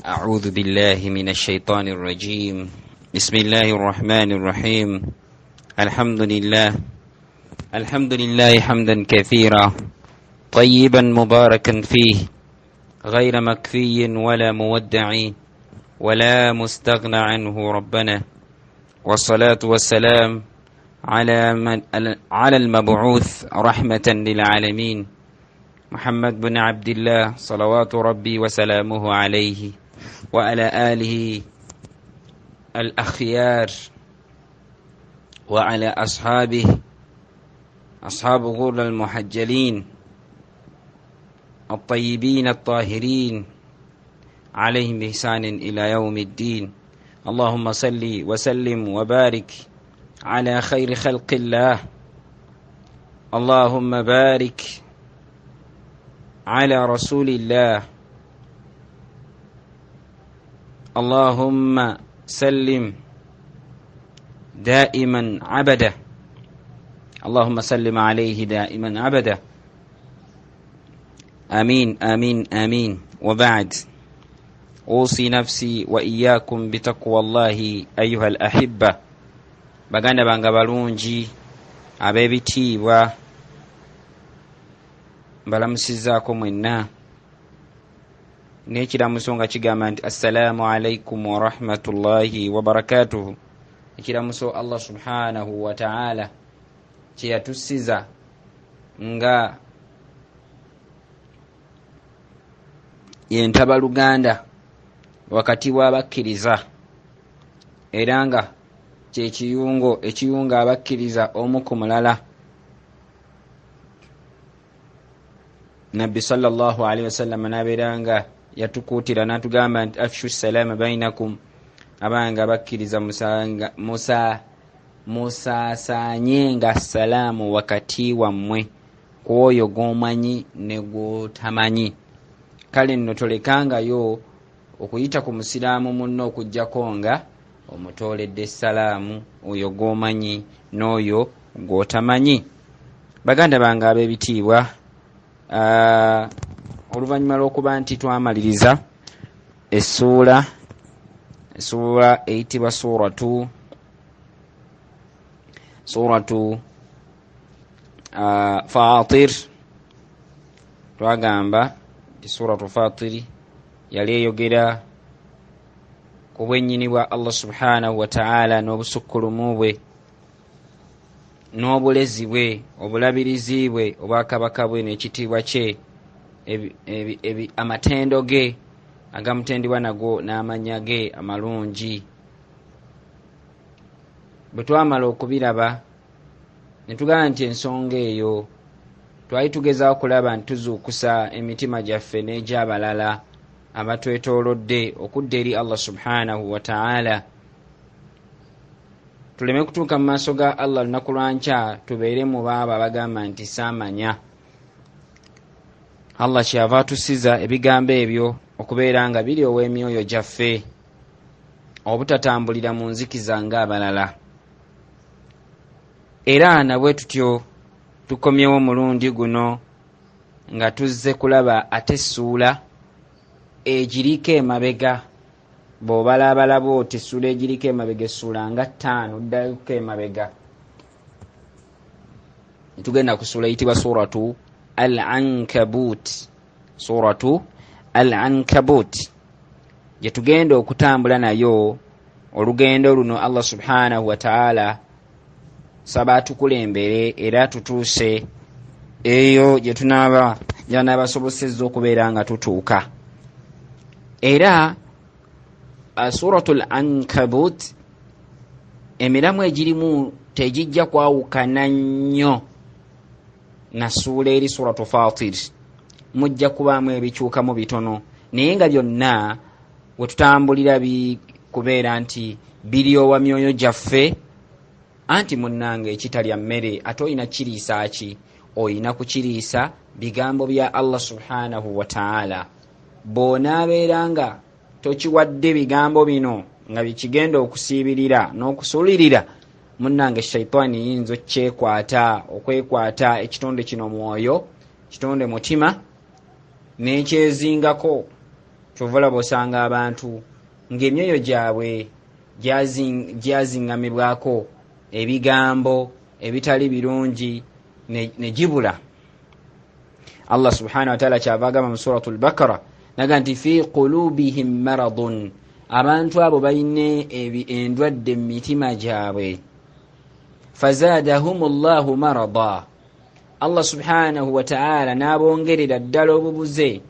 أعوذ بالله من الشيطان الرجيم. بسم الله الرحمن الرحيم. الحمد لله حمدا كثيرا طيبا مباركا فيه غير مكفي ولا مودع ولا مستغنى عنه ربنا، والصلاة والسلام على المبعوث رحمة للعالمين محمد بن عبد الله صلوات ربي وسلامه عليه وعلى آله الأخيار وعلى أصحاب غر المحجلين الطيبين الطاهرين عليهم بإحسان إلى يوم الدين. اللهم صل وسلم وبارك على خير خلق الله. اللهم بارك على رسول الله. اللهم سلم دائما عبده. اللهم سلم عليه دائما عبده. آمين آمين آمين. وبعد، أوصي نفسي وإياكم بتقوى الله أيها الأحبة. baganda bange balungi ab'ebitiibwa, mbalamusizaako mwenna n'ekiramuso nga kigamba nti assalaamu alaikum wa rahmatullahi wa barakatuhu. Ekiramuso Allah subhanahu wa ta'ala kye yatussiza nga yentaba luganda wakati w'abakkiriza, era nga ekiyunga abakkiriza omu ku mulala. Nabbi sallallahu alaihi wasallam nabeeranga yatukuutira n'atugamba nti afshu salama bainakum, abanga bakkiriza musaasaanyenga salaamu wakati wammwe kwoyo g'omanyi ne gw'otamanyi. Kale nno tolekangayo okuyita ku musiraamu munno okuggyako nga omutooledde salaamu oyo gw'omanyi n'oyo gw'otamanyi. Baganda bange ab'ebitiibwa, oluvannyuma lw'okuba nti twamaliriza essuula eyitibwa suratu Fatir, twagamba nti suratu Fatiri yali eyogera ku bwennyini bwa Allah subhanahu wa ta'ala n'obusukkulumu bwe n'obulezi bwe, obulabirizi bwe, obwakabaka bwe n'ekitiibwa kye, amatendo ge agamutendibwa nago n'amannya ge amalungi. Bwe twamala okubiraba ne tugamba nti ensonga eyo twali tugezaako kulaba nti tuzuukusa emitima gyaffe n'egy'abalala abatwetoolodde okudda eri Allah subhanahu wa ta'ala, tuleme kutuuka mu maaso ga Allah lunaku lwankya tubeere mu baabo abagamba nti saamanya. Allah kyava atusiza ebigambo ebyo okubeera nga biri ow'emyoyo gyaffe, obutatambulira mu nzikiza ng'abalala. Era na bwe tutyo tukomyewo mulundi guno nga tuzze kulaba ate essuula egiriko emabega. Bw'obalaabalaba oti essuula egiriko emabega essuula nga 5 ddako emabega. Tugenda ku ssuula eyitibwa suratu Al-Ankabouti. Suratu Al-Ankabouti gye tugenda okutambula nayo olugendo luno. Allah subhanahu wa ta'ala saba atukulembere era tutuuse eyo gye yanaabasobosezza okubeera nga tutuuka. Era suratul Ankabouti emiramu egirimu tegijja kwawukana nnyo na ssuula eri suratu Fatir. Mujja kubaamu ebikyukamu bitono, naye nga byonna we tutambulira kubeera nti biri owa myoyo gyaffe. Anti munnange ekitalya mmere ate olina kiriisa ki? Olina kukiriisa bigambo bya Allah subhanahu wa ta'ala. Bw'onaabeera nga tokiwadde bigambo bino nga bikigenda okusiibirira n'okusuulirira, munnange shayitaani yinza okwekwata ekitonde kino mwoyo, kitonde mutima, n'ekyezingako kyovala bosanga abantu ng'emyoyo gyabwe gyazingamibwako ebigambo ebitali birungi ne gibula. Allah subhanahu wa ta'ala kyava agamba mu suratul Bakara naga nti fi qulubihim maradun, abantu abo bayine endwadde mu mitima gyabwe. Fazadahumullahu marada, Allah subhanahu wa ta'ala n'abongerera ddala obubuze.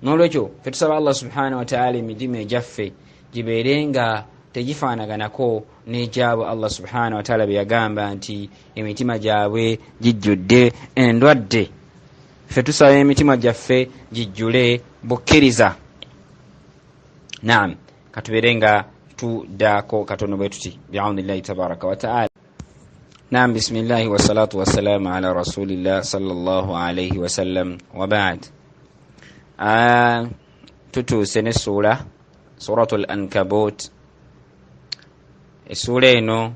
N'olwekyo ffe tusaba Allah subhanahu wa ta'ala emitima egyaffe gibeere nga tegifaanaganako n'egyabo Allah subhanahu wa ta'ala bye yagamba nti emitima gyabwe gijjudde endwadde. Ffe tusaba emitima gyaffe gijjule bukkiriza. Naam, katubeere nga tuddaako katono bwe tuti bi'awnillahi tabaraka wa ta'ala. Naam, bismillahi wa salatu wa salamu ala rasulillah sallallahu alayhi wa sallam wa ba'd. Tutuuse ne suratul Ankabut. Sura eno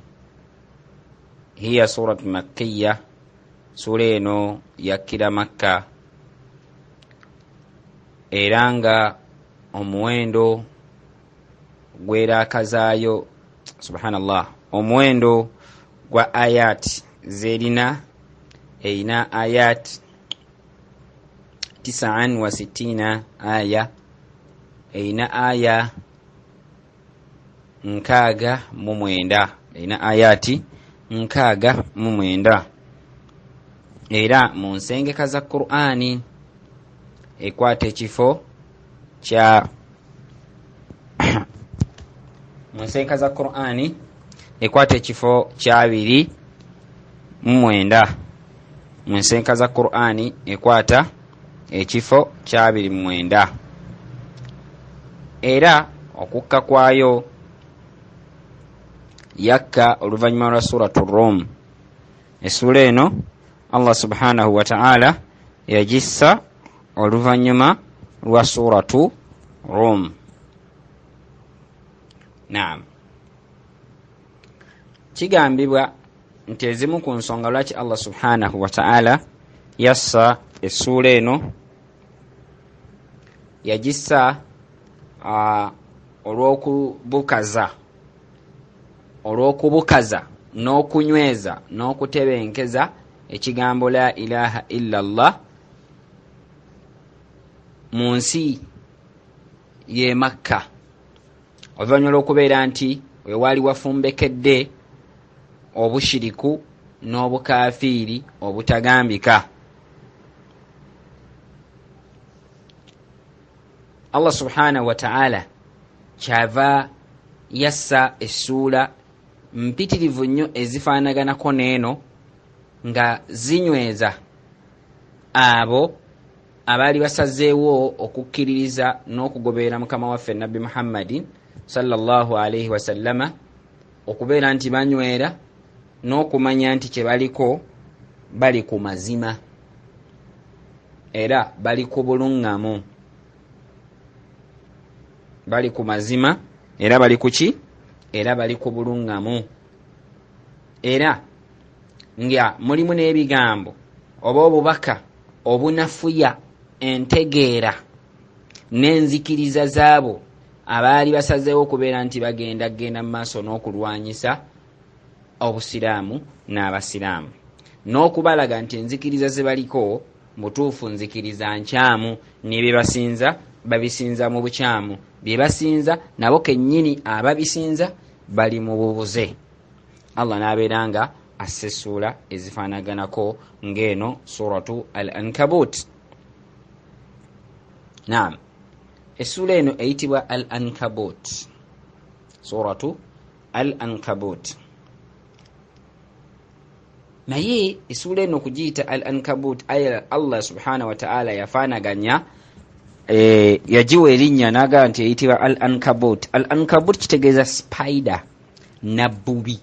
hiya surat makkiya, sura eno yakkira Makka era nga omuwendo gwerakazayo subhanallah, omuwendo gwa ayat zerina eina ayat 69 aya, eina aya 69, eina ayati 69 era mu nsengeka za Qur'ani ekwata ekifo kya mu nsengeka za Qur'ani ekwata ekifo kya 29. Mu nsengeka za Qur'ani ekwata ekifo kya 29 era okukka kwayo yakka oluvannyuma lwa suratu Rum. Essula eno Allah subhanahu wa ta'ala yagissa oluvannyuma lwa suratu Rum. Naam, kigambibwa nti ezimu ku nsonga lwaki Allah subhanahu wa ta'ala yassa essula eno yagissa olw'okubukaza n'okunyweza n'okutebenkeza ekigambo la ilaha illallah mu nsi ye Makka, oluvannyuma lw'okubeera nti wewaali wafumbekedde obushiriku n'obukafiiri obutagambika. Allah subhanahu wa ta'ala kyava yassa essula mpitirivu nnyo ezifaanaganako n'eno nga zinyweza abo abaali basazeewo okukkiririza n'okugoberera mukama waffe nabbi Muhammadin sallallahu alayhi wasallama, okubeera nti banywera n'okumanya nti kye baliko bali ku mazima era bali ku buluŋŋamu, bali ku mazima era bali ku ki? Era bali ku buluŋŋamu. Era nga mulimu n'ebigambo oba obubaka obunafuya entegeera n'enzikiriza zaabo abaali basazeewo okubeera nti genda mu maaso n'okulwanyisa obusiraamu n'abasiraamu, n'okubalaga nti enzikiriza ze baliko mutuufu nzikiriza nkyamu, ne bye basinza babisinza mu bukyamu, bye basinza nabo kennyini ababisinza bali mu bubuze. Allah n'abeera nga assessula ezifaanaganako ng'eno suratu al-Ankabut. Naam, essula eno eyitibwa al-Ankabut, suratu al-Ankabut. Naye essula eno kugiyita al-Ankabut Allah subhanahu wa ta'ala yafaanaganya yagiwa erinnya naga nti eyitibwa al-Ankabut. Al-Ankabut kitegeeza spider, nabbubi,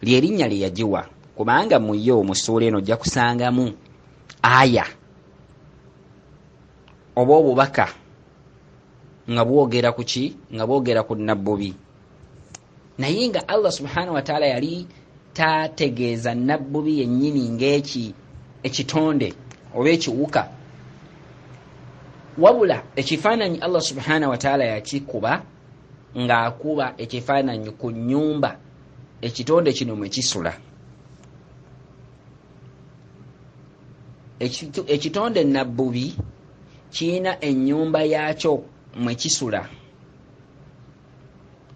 lyerinnya lye yagiwa kubanga mu yo mu ssuula eno ojja kusangamu aya oba obubaka nga bwogera ku ki? Nga bwogera ku nabbubi. Naye nga Allah subhanahu wa ta'ala yali tategeeza nabbubi yennyini ng'eki ekitonde oba ekiwuka wabula ekifaananyi Allah subhanahu wa ta'ala yakikuba ng'akuba ekifaananyi ku nnyumba ekitonde kino mwe kisula. Ekitonde nabbubi kiyina ennyumba yaakyo mwe kisula,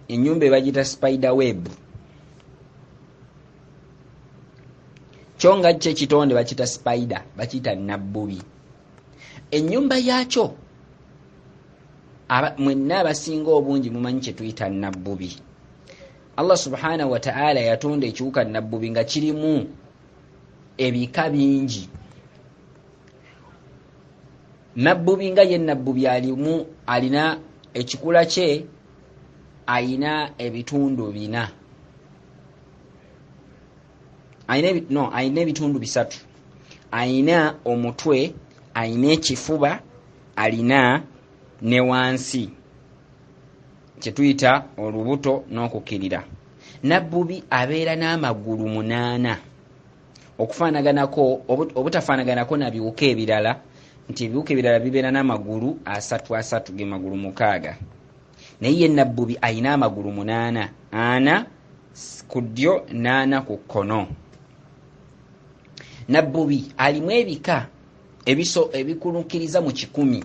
ennyumba ebagita spider web. Kyo nga kye kitonde bakita spider, bakiyita nabbubi. Ennyumba yaakyo mwenna abasinga obungi mumanyi kye tuyita nabbubi. Allah subhanahu wa ta'ala yatonda ekiwuka nabbubi nga kirimu ebika bingi. Nabbubi nga ye nabbubi alina ekikula kye ayina ebitundu bina. Ayina ebitundu bisatu. Ayina omutwe, ayina ekifuba, alina ne wansi kye tuyita olubuto n'okukirira. Nabbubi abeera n'amagulu 8 okufaanaganako obutafaanaganako na biwuka ebirala, nti ebiwuka ebirala bibeera n'amagulu 3 ge magulu 6. Naye ye nabbubi ayina amagulu 8, 4 ku ddyo 8 ku kkono. Nabbubi alimu ebika ebikulukiriza mu 100.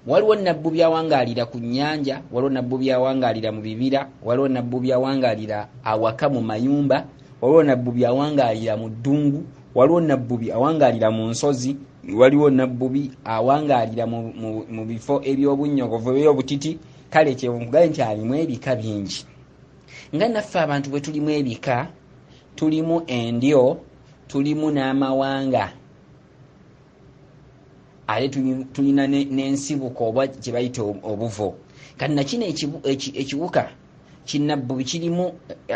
Waliwo nabbubi awangaalira ku nnyanja, waliwo nabbubi awangaalira mu bibira, waliwo nabbubi awangaalira awaka mu mayumba, waliwo nabbubi awangaalira mu ddungu, waliwo nabbubi awangaalira mu nsozi, waliwo nabbubi awangaalira mu bifo eby'obunnyogovu eby'obutiti. Kale kyenkugambye nti alimu ebika bingi. Nga naffe abantu bwe tulimu ebika, tulimu endyo, tulimu n'amawanga, ate tulina n'ensibuko oba kye bayita obuvo. Kati nakino ekiwuka kinnabbubi kirimu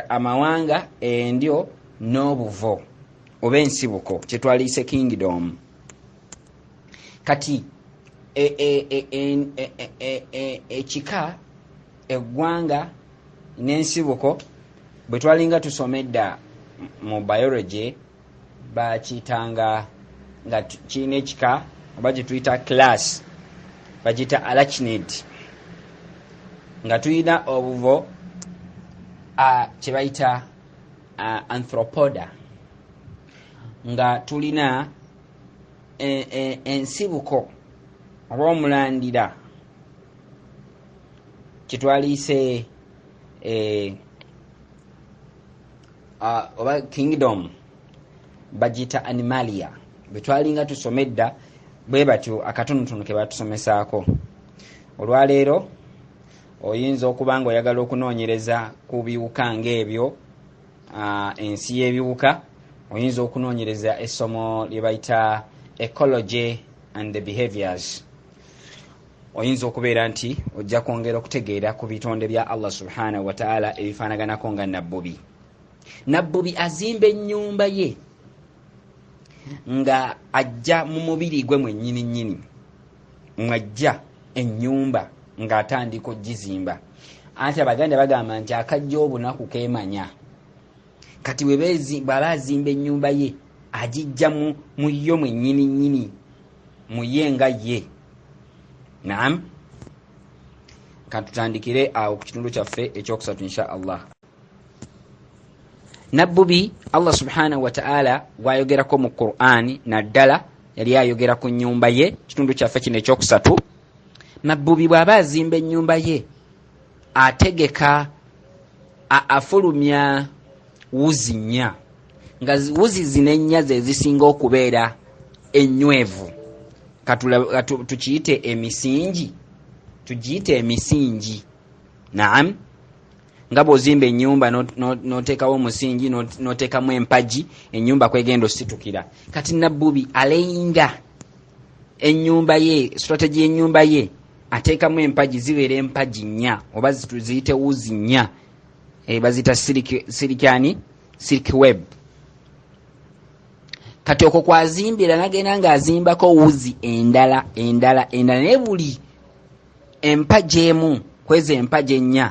amawanga, endyo n'obuvo oba ensibuko kye twaliise kingdom. Kati ekika, eggwanga n'ensibuko bwe twalinga tusomedda mu biology bakiyitanga nga kirina ekika oba gye tuyita class, bagiyita arachnid, nga tulina obuvo kye bayita anthropoda, nga tulina ensibuko oba omulandira kye twaliise oba kingdom bagiyita animalia. Bwe twalinga tusomedda bwe batyo akatonotono ke batusomesaako. Olwaleero oyinza okuba nga oyagala okunoonyereza ku biwuka ng'ebyo, ensi y'ebiwuka, oyinza okunoonyereza essomo lye bayita ecology and the behaviors. Oyinza okubeera nti ojja kwongera okutegeera ku bitonde bya Allah subhanahu wa ta'ala ebifaanaganako nga nabbubi. Nabbubi azimba ennyumba ye nga ajja mu mubiri gwe mwennyini mwajja ennyumba ng'atandika ogizimba. Anti Abaganda bagamba nti akajja obunaku keemanya. Kati bw'aba azimba ennyumba ye agijja mu yo mwennyini mu ye nga ye. Naam, katutandikire awo ku kitundu kyaffe ekyokusatu insha Allah. Nabbubi Allah subhanahu wa ta'ala gwayogerako mu Qur'ani naddala yali ayogera ku nnyumba ye, kitundu kyaffe kino ekyokusatu. Nabbubi bw'aba azimba ennyumba ye ategeka afulumya wuzi 4, nga wuzi zino 4 ze zisinga okubeera ennywevu. Tukiyite emisingi, tugiyite emisingi. Naam, nga bw'ozimba ennyumba n'oteekawo omusingi n'oteekamu empagi, ennyumba kwegenda ositukira. Kati nabbubi aleyinga ennyumba ye, strategy y'ennyumba ye ateekamu empagi zibeera empagi 4 oba ziyite wuzi 4, bazita silk web. Kati okwo kwazimbira nagenda ng'azimbako wuzi endala naye buli empagi emu kweza empagi 4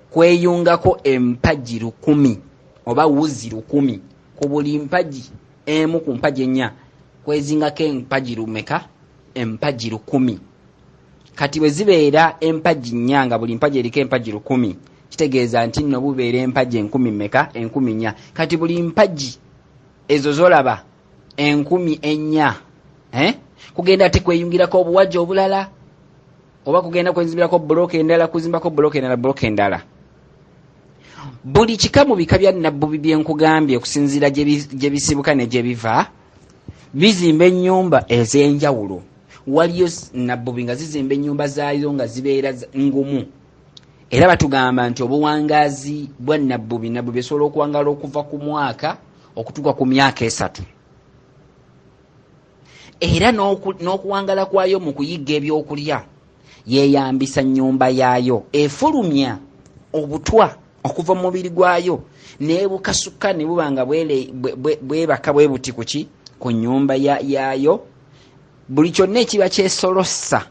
kweyungako empagi 1,000 oba wuzi 1,000 ku buli mpagi emu ku mpagi 4 kwezingako empajiru meka? Empajiru 10. Kati bwe zibeera empaji nnya buli mpaji eriko empajiru 10, kitegeeza nti nno bubeera empaji 1000 meka? 1000. Kati buli mpaji ezo zolaba 1000 kugenda ate kweyungirako obuwajja obulala, oba kugenda kwenzibirako bbulooka endala, kuzimbako bbulooka endala. Buli kika mu bika bya nabbubi bye nkugambye okusinziira gye bisibuka ne gye biva, bizimba ennyumba ez'enjawulo. Waliyo nabbubi nga zizimba ennyumba zaayo nga zibeera ngumu. Era batugamba nti obuwangaazi bwa nabbubi esobola okuwangala okuva ku mwaka okutuuka ku myaka 3. Era n'okuwangala kwayo mu kuyigga ebyokulya yeeyambisa nnyumba yaayo, efulumya obutwa okuva mu mubiri gwayo n'ebukasuka ne buba nga bwebaka bwe buti ku nnyumba yaayo. Buli kyonna ekiba kyesolossa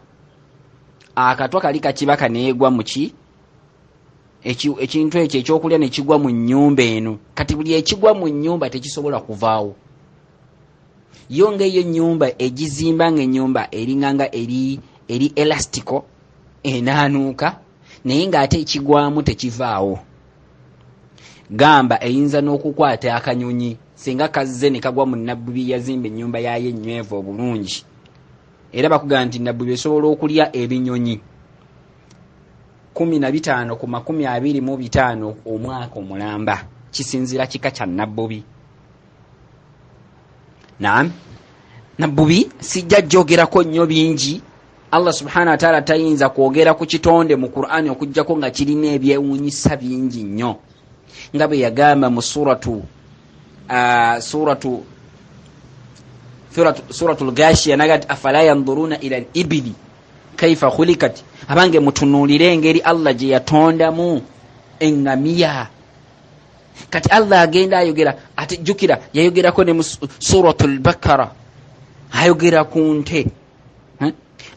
akatwa kali kakibaka neegwa muki ekintu ekyo ekyokulya ne kigwa mu nnyumba eno. Kati buli ekigwa mu nnyumba tekisobola kuvaawo. Yo ng'eyo nnyumba egizimba ng'ennyumba eringanga eri elastiko enaanuuka, naye ng'ate ekigwamu tekivaawo. Gamba eyinza n'okukwata akanyonyi singa kazze ne kagwa mu nabbubi yazimba ennyumba yayo ennywevu obulungi. Era bakugamba nti nabbubi esobola okulya ebinyonyi 15 ku 25 omwaka omulamba, kisinzira kika kya nabbubi. Naam, nabbubi sijja jogerako nnyo bingi. Allah subhanahu wa ta'ala tayinza kwogera ku kitonde mu Qur'ani okujjako nga kirina ebyewuunyisa bingi nnyo, nga bwe yagamba mu suratul Ghashiya nagati afala yanzuruna ila al-ibili kaifa khulikat, abange mutunuulire engeri Allah gye yatondamu engamiya. Kati Allah agenda ayogera ate jukira yayogerako ne mu suratul Bakara ayogera ku nte.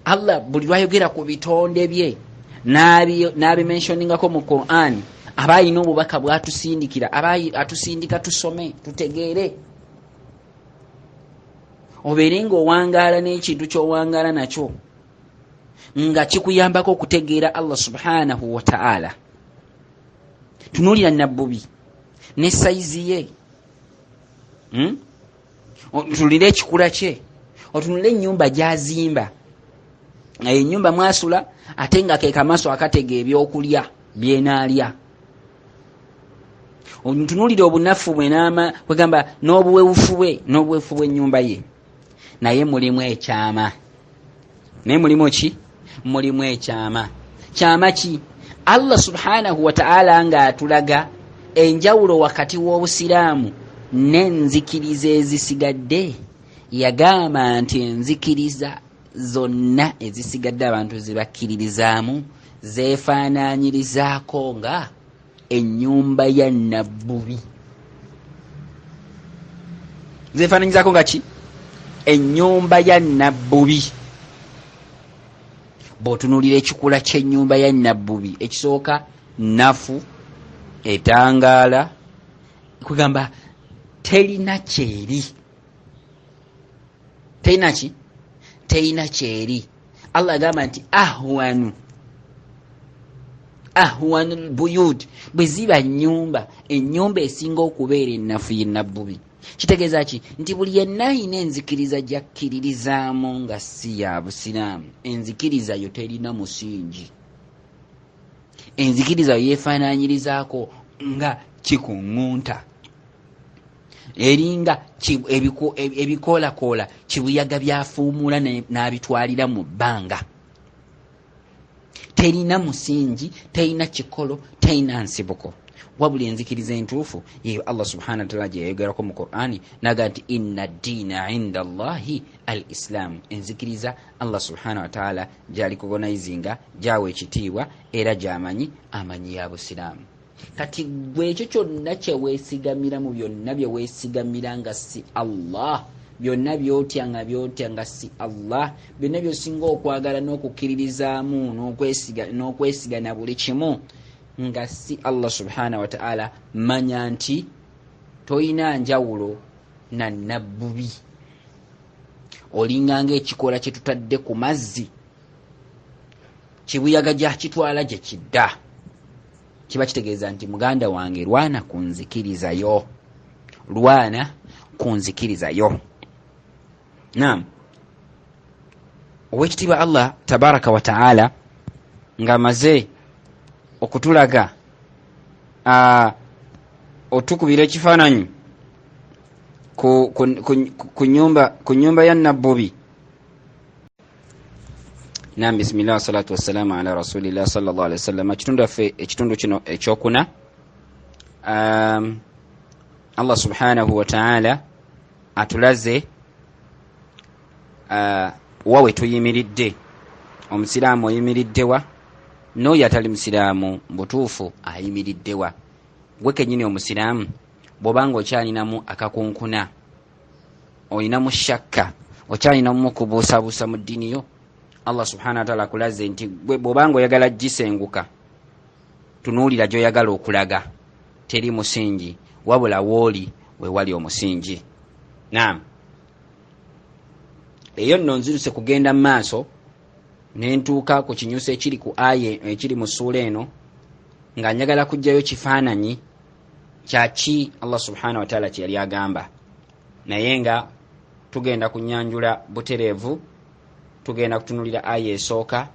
Allah buli lwayogera ku bitonde bye n'abimentioningako mu Qur'an aba alina obubaka bw'atusindikira, aba atusindika tusome tutegeere, obeere ng'owangaala n'ekintu ky'owangaala nakyo nga kikuyambako okutegeera Allah subhanahu wa ta'ala. Tunuulira nabbubi ne sayizi ye, otunulire ekikula kye, otunulire ennyumba gy'azimba. Ennyumba mwasula ate nga ke kamaso akatega ebyokulya byenaalya. Otunulire obunafu bwe kwegamba n'obuweefu bw'ennyumba ye. Naye mulimu ekyama. Naye mulimu ki? Mulimu ekyama. Kyama ki? Allah subhanahu wa ta'ala ng'atulaga enjawulo wakati w'obusiraamu n'enzikiriza ezisigadde. Yagamba nti enzikiriza zonna ezisigadde abantu zebakkiririzaamu zeefaanaanyirizaako nga ennyumba ya nabbubi. Zeefaanaanyirizaako nga ki? Ennyumba ya nabbubi. Bw'otunuulira ekikula ky'ennyumba ya nabbubi, ekisooka nafu, etangaala, kugamba terina kyeri. Terina ki? Terina kyeri. Allah agamba nti ahwanul buyut, bwe ziba ennyumba esinga okubeera ennafu ye nabbubi. Kitegeeza ki? Nti buli yenna alina enzikiriza gy'akkiririzaamu nga si ya busiraamu, enzikiriza yo terina musingi. Enzikiriza yo yeefaanaanyirizaako nga kikuŋŋunta, eringa ebikoolakoola kibuyaga byafuumula n'abitwalira mu bbanga. Terina musingi, terina kikolo, terina nsibuko. Wabula enzikiriza entuufu yeyo Allah subhanahu wa ta'ala gye yayogerako mu Qur'ani naga nti inna ddiina inda Allahi al-Islam. Enzikiriza Allah subhanahu wa ta'ala gy'alikogonaizinga, gyawa ekitiibwa era gy'amanyi ya busiraamu. Kati gwe ekyo kyonna kye weesigamira mu byonna bye weesigamira nga si Allah, byonna byotya nga si Allah, byonna byosinga okwagala n'okukkiririzaamu n'okwesiga na buli kimu nga si Allah subhanahu wa ta'ala, manya nti toyina njawulo na nabbubi. olinganga ekikola kye tutadde ku mazzi kibuyaga gya kitwala gye kidda, kiba kitegeeza nti muganda wange lwana kunzikirizayo, lwana kunzikirizayo. Naam, owekitiibwa Allah tabaraka wa taala ng'amaze okutulaga otukubira ekifaananyi ku nyumba ya Nabbubi. Naam, bismillah wassalatu wassalamu ala rasulillah sallallahu alaihi wasallam. Ekitundu kino ekyokuna, Allah subhanahu wa ta'ala atulaze wawe tuyimiridde, omusiraamu oyimiriddewa, n'oyo atali musiraamu butuufu ayimiriddewa. Gwe kennyini omusiraamu bw'obanga okyalinamu akakunkuna, olinamu shakka, okyalinamu kubuusabuusa mu ddiini yo, Allah subhanahu wa ta'ala akulaze nti gwe bw'obanga oyagala gisenguka, tunuulira gy'oyagala okulaga, teri musingi wabula wooli we wali omusingi. Naam, eyo nno nziruse kugenda mu maaso ne ntuuka ku kinyuso ekiri ku aya ekiri mu ssuula eno, nga njagala kujjayo kifaananyi kyaki Allah subhanahu wa ta'ala kye yali agamba, naye nga tugenda kunyanjula butereevu. Tugenda kutunulira aya esooka,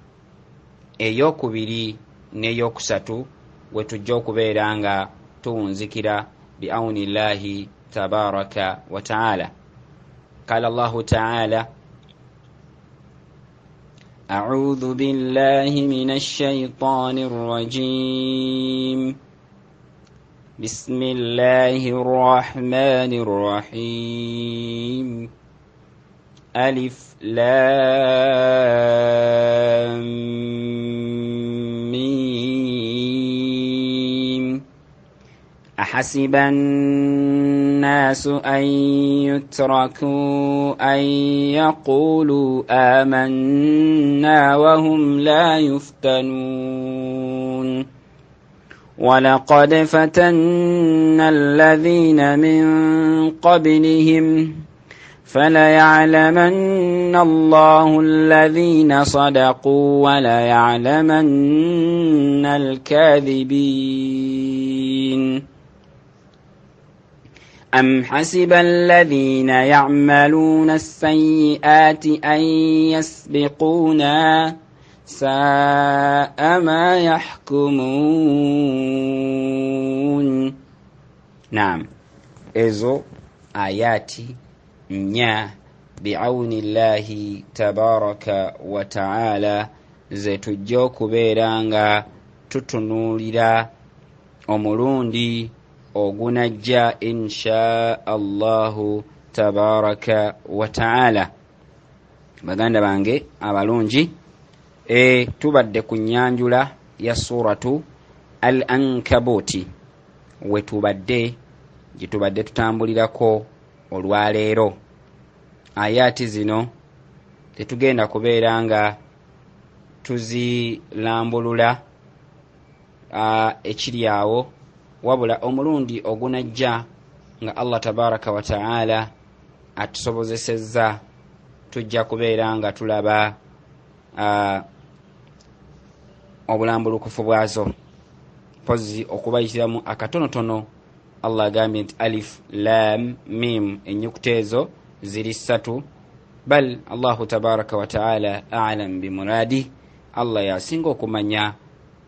ey'okubiri n'ey'okusatu we tujja okubeera nga tuwunzikira bi'aunillahi tabaraka wa ta'ala. Qala Allahu ta'ala, a'udhu billahi minash shaitanir rajim, bismillahir rahmanir rahim, alif lam mim. Ahasiban nasu an yutraku an yaqulu amanna wa hum la yuftanun. ولقد فتنا الذين من قبلهم فليعلمن الله الذين صدقوا وليعلمن الكاذبين. أم حسب الذين يعملون السيئات أن يسبقونا ساء ما يحكمون. نعم، إذو آياتي nya bi'auni llahi tabaraka wa ta'ala ze tujja okubeera nga tutunuulira omulundi ogunajja insha Allahu tabaraka wa ta'ala. Baganda bange abalungi, tubadde ku nyanjula ya suratu Al-Ankabouti we tubadde tutambulirako olwaleero. Ayati zino tetugenda kubeera nga tuzilambulula ekiri awo, wabula omulundi ogunajja nga Allah tabaraka wa ta'ala atusobozesezza tujja kubeera nga tulaba obulambulukufu bwazo, pozi okubayitiramu akatonotono. Allah agambye nti alif lam mim, ennyukuta ezo ziri ssatu. Bal Allahu tabaraka wa ta'ala a'lam bimuradi, Allah yasinga okumanya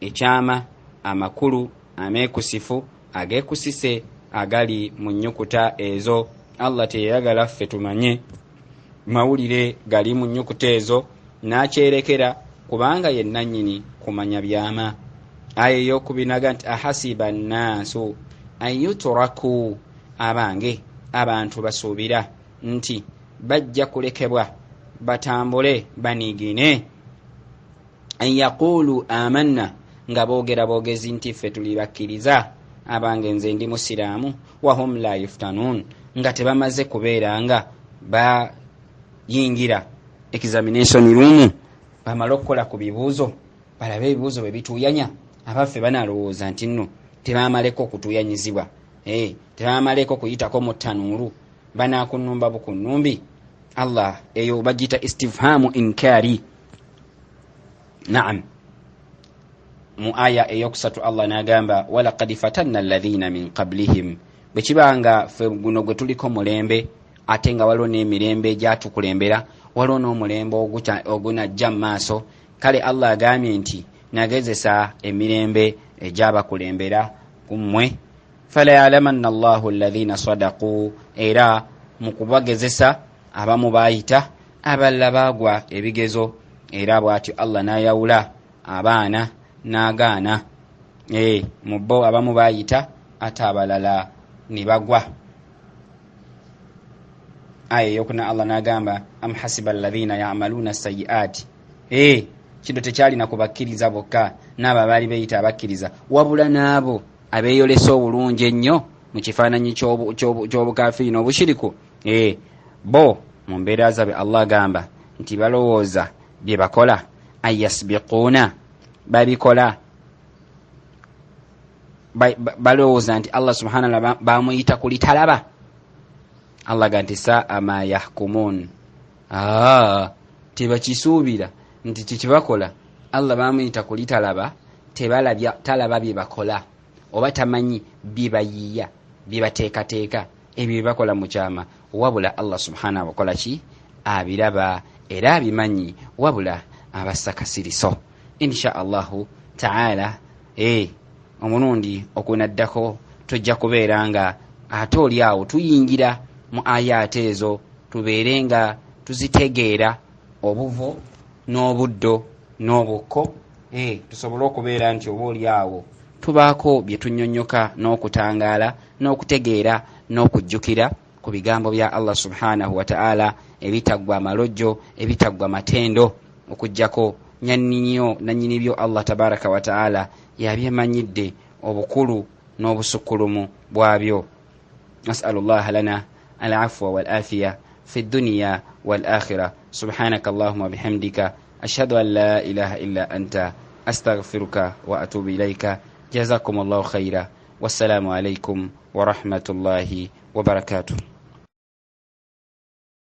ekyama, amakulu ameekusifu ageekusise agali mu nnyukuta ezo. Allah teyayagala ffe tumanye mawulire gali mu nnyukuta ezo n'akyerekera, kubanga ye nannyini kumanya byama. Aya ey'okubinaga nti ahasiba nnaasu an yutraku, abange abantu basuubira nti bajja kulekebwa batambule baniigine, an yaqulu amanna, nga boogera boogezi nti ffe tuli bakkiriza, abange nze ndi musiraamu, wahum la yuftanun, nga tebamaze kubeera nga bayingira examination room, bamala okukola ku bibuuzo, balabe ebibuuzo bwe bituuyanya. Abaffe banalowooza nti nno tebamaleko okutuyanyizibwa, tebamaleko kuyitako mu ttanuulu, banaakunumba bukunnumbi. Allah eyo bagita istifhamu inkari. Naam, mu aya eyokusatu Allah n'agamba walaqad fatanna alladhina min qablihim, bwe kibanga ffe guno gwe tuliko mulembe ate nga waliwo n'emirembe egyatukulembera, waliwo n'omulembe ogunajja mu maaso. Kale Allah agambye nti nagezesa emirembe egyabakulembera kummwe. fala yalamanna Allahu alladhina sadaqu, era mu kubagezesa abamu baayita abalala baagwa ebigezo. Era bw'atyo Allah n'ayawula abaana n'agaana. Mu bo abamu baayita ate abalala ne bagwa. Aya eyokuna Allah n'agamba am hasiba alladhina ya'maluna sayyi'ati, kino tekyalina kubakkiriza bokka n'abo abaali beeyita abakkiriza, wabula n'abo abeeyolesa obulungi ennyo mu kifaananyi ky'obukafiiri n'obushiriku. Bo mu mbeera zaabwe Allah agamba nti balowooza bye bakola ayasbiquuna, babikola balowooza nti Allah subhanahu wa ta'ala bamuyita kulitalaba. Allah agamba nti saa ma yahkumun, tebakisuubira nti kikibakola Allah bamuyita kulitalaba, talaba bye bakola oba tamanyi bye bayiiya bye bateekateeka ebyo bye bakola mu kyama, wabula Allah subhanahu wa ta'ala ki abiraba era abimanyi, wabula abassa kasiriso. Insha Allahu ta'ala omulundi okunaddako tujja kubeera nga ate oli awo tuyingira mu ayate ezo, tubeere nga tuzitegeera obuvo n'obuddo n'obukko, tusobole okubeera nti oba oli awo tubaako bye tunnyonnyoka n'okutangaala n'okutegeera n'okujjukira ku bigambo bya Allah subhanahu wa ta'ala ebitaggwa amalojjo, ebitaggwa matendo, okujjako nannyini byo Allah tabaraka wa ta'ala yabyemanyidde obukulu n'obusukkulumu bwabyo. Nas'alullaha lana al-afwa wal-afiya fi dunya wal-akhirah. Subhanaka Allahumma bihamdika ashhadu an la ilaha illa anta astaghfiruka wa atubu ilayka. Jazakumullahu khaira. Wassalamu alaykum wa rahmatullahi wa barakatuh.